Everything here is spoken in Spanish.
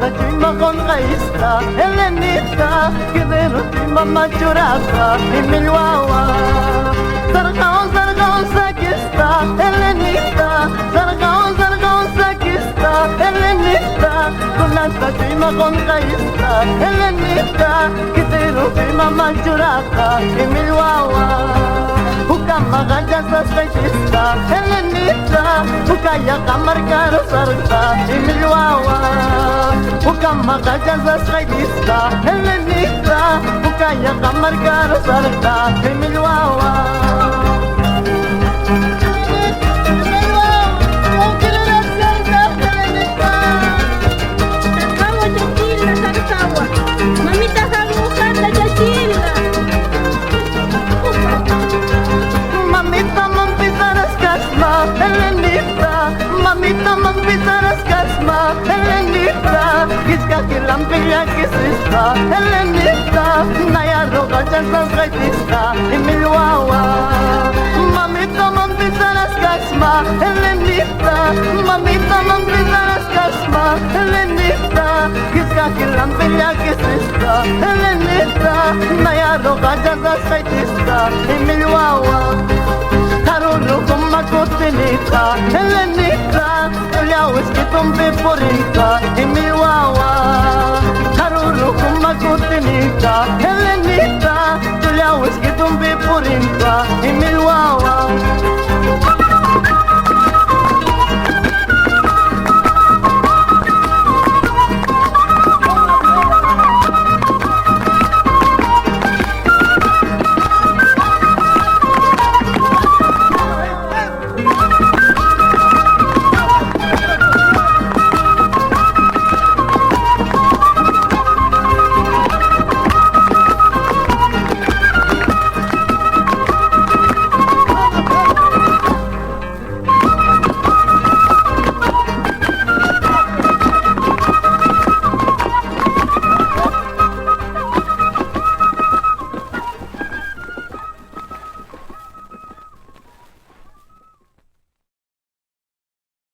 Tajima con gaista, Elenita, que de rutima machurapa y milwawa. Zargao, saquista, Elenita, zargao, saquista, Elenita, con la tajima con gaista, Elenita, que de rutima machurapa y milwawa. Ukama ganja saskista, Elenita, ukaya kamar karo sarta y milwawa. Ukama ganja saskista, Elenita, ukaya kamar karo sarta y milwawa. Mamita mampizaras kasma, Elenita, kiska kilampilla kisista, Elenita, naya roga chansas gaitista, imilwawa. Mamita mampizaras kasma, Elenita, mamita mampizaras kasma, Elenita, kiska kilampilla kisista, Elenita, naya roga chansas gaitista, imilwawa. Karulu kumakutinita, Elenita, tuya whisky tumbi purita, imiwawa. Karulu kumakutinita, Elenita, tuya whisky tumbi purita, imiwawa.